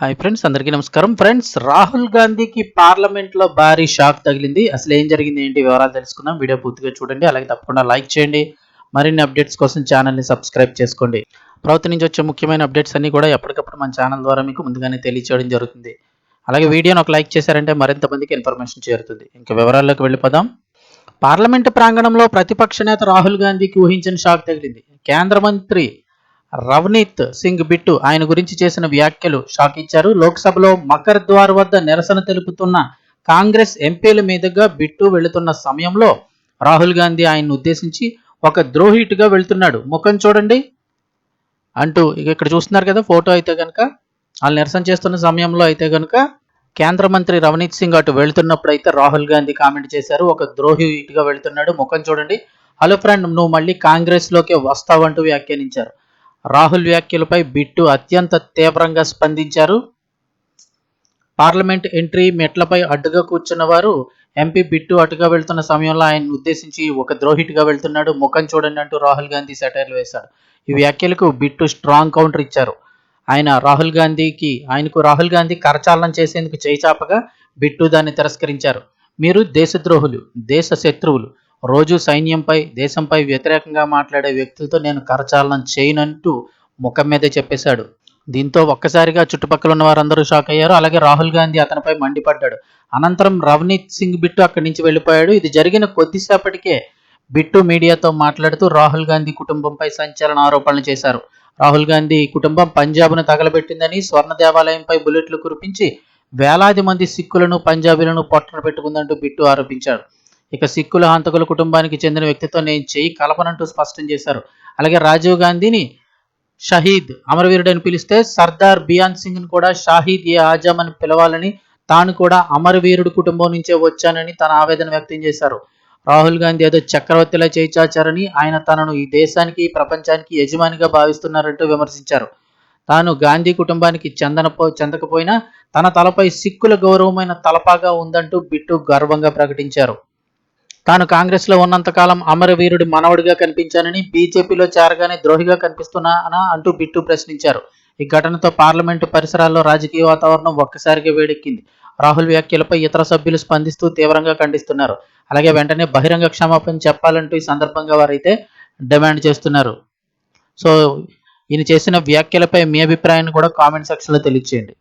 Hi friends, అందరికీ నమస్కారం. Friends, Rahul గాంధీకి పార్లమెంట్లో భారీ షాక్ తగిలింది. అసలు ఏం జరిగింది, ఏంటి వివరాలు తెలుసుకుందాం. వీడియో పూర్తిగా చూడండి, అలాగే తప్పకుండా లైక్ చేయండి. మరిన్ని అప్డేట్స్ కోసం ఛానల్ని సబ్స్క్రైబ్ చేసుకోండి. ప్రభుత్వం నుంచి వచ్చే ముఖ్యమైన అప్డేట్స్ అన్ని కూడా ఎప్పటికప్పుడు మన ఛానల్ ద్వారా మీకు ముందుగానే తెలియచేయడం జరుగుతుంది. అలాగే వీడియోని ఒక లైక్ చేశారంటే మరింత మందికి ఇన్ఫర్మేషన్ చేరుతుంది. ఇంకా వివరాల్లోకి వెళ్ళిపోదాం. పార్లమెంటు ప్రాంగణంలో ప్రతిపక్ష నేత రాహుల్ గాంధీకి ఊహించిన షాక్ తగిలింది. కేంద్ర మంత్రి రవనీత్ సింగ్ బిట్టు ఆయన గురించి చేసిన వ్యాఖ్యలు షాక్ ఇచ్చారు. లోక్సభలో మకర్ ద్వార్ వద్ద నిరసన తెలుపుతున్న కాంగ్రెస్ ఎంపీల మీదుగా బిట్టు వెళుతున్న సమయంలో రాహుల్ గాంధీ ఆయన్ని ఉద్దేశించి ఒక ద్రోహిటుగా వెళ్తున్నాడు, ముఖం చూడండి అంటూ ఇక్కడ చూస్తున్నారు కదా ఫోటో. అయితే కనుక వాళ్ళు నిరసన చేస్తున్న సమయంలో అయితే కనుక కేంద్ర మంత్రి రవనీత్ సింగ్ అటు వెళ్తున్నప్పుడు అయితే రాహుల్ గాంధీ కామెంట్ చేశారు, ఒక ద్రోహిటుగా వెళ్తున్నాడు, ముఖం చూడండి. హలో ఫ్రెండ్, నువ్వు మళ్ళీ కాంగ్రెస్లోకి వస్తావంటూ వ్యాఖ్యానించారు. రాహుల్ వ్యాఖ్యలపై బిట్టు అత్యంత తీవ్రంగా స్పందించారు. పార్లమెంట్ ఎంట్రీ మెట్లపై అడ్డుగా కూర్చున్న వారు ఎంపీ బిట్టు అటుగా వెళ్తున్న సమయంలో ఆయన ఉద్దేశించి ఒక ద్రోహిటుగా వెళ్తున్నాడు, ముఖం చూడండి అంటూ రాహుల్ గాంధీ సెటైర్లు వేశాడు. ఈ వ్యాఖ్యలకు బిట్టు స్ట్రాంగ్ కౌంటర్ ఇచ్చారు. ఆయనకు రాహుల్ గాంధీ కరచాలనం చేసేందుకు చేయిచాపగా బిట్టు దాన్ని తిరస్కరించారు. మీరు దేశద్రోహులు, దేశ శత్రువులు, రోజు సైన్యంపై, దేశంపై వ్యతిరేకంగా మాట్లాడే వ్యక్తులతో నేను కరచాలనం చేయనంటూ ముఖం మీదే చెప్పేశాడు. దీంతో ఒక్కసారిగా చుట్టుపక్కల ఉన్న వారందరూ షాక్ అయ్యారు. అలాగే రాహుల్ గాంధీ అతనిపై మండిపడ్డాడు. అనంతరం రవనీత్ సింగ్ బిట్టు అక్కడి నుంచి వెళ్ళిపోయాడు. ఇది జరిగిన కొద్దిసేపటికే బిట్టు మీడియాతో మాట్లాడుతూ రాహుల్ గాంధీ కుటుంబంపై సంచలన ఆరోపణలు చేశారు. రాహుల్ గాంధీ కుటుంబం పంజాబ్ను తగలబెట్టిందని, స్వర్ణ దేవాలయంపై బుల్లెట్లు కురిపించి వేలాది మంది సిక్కులను, పంజాబీలను పొట్టన పెట్టుకుందంటూ బిట్టు ఆరోపించాడు. ఇక సిక్కుల హంతకుల కుటుంబానికి చెందిన వ్యక్తితో నేను చేయి కలపనంటూ స్పష్టం చేశారు. అలాగే రాజీవ్ గాంధీని షహీద్, అమరవీరుడు అని పిలిస్తే సర్దార్ బియాన్ సింగ్ను కూడా షాహీద్ ఏ ఆజం అని పిలవాలని, తాను కూడా అమరవీరుడు కుటుంబం నుంచే వచ్చానని తన ఆవేదన వ్యక్తం చేశారు. రాహుల్ గాంధీ ఏదో చక్రవర్తిలా చేయి చాచారని, ఆయన తనను ఈ దేశానికి, ప్రపంచానికి యజమానిగా భావిస్తున్నారంటూ విమర్శించారు. తాను గాంధీ కుటుంబానికి చెందకపోయినా తన తలపై సిక్కుల గౌరవమైన తలపాగా ఉందంటూ బిట్టు గర్వంగా ప్రకటించారు. తాను కాంగ్రెస్లో ఉన్నంతకాలం అమరవీరుడి మనవడిగా కనిపించానని, బీజేపీలో చేరగానే ద్రోహిగా కనిపిస్తున్నానా అంటూ బిట్టు ప్రశ్నించారు. ఈ ఘటనతో పార్లమెంటు పరిసరాల్లో రాజకీయ వాతావరణం ఒక్కసారిగా వేడెక్కింది. రాహుల్ వ్యాఖ్యలపై ఇతర సభ్యులు స్పందిస్తూ తీవ్రంగా ఖండిస్తున్నారు. అలాగే వెంటనే బహిరంగ క్షమాపణ చెప్పాలంటూ ఈ సందర్భంగా వారైతే డిమాండ్ చేస్తున్నారు. సో ఈయన చేసిన వ్యాఖ్యలపై మీ అభిప్రాయాన్ని కూడా కామెంట్ సెక్షన్లో తెలియజేయండి.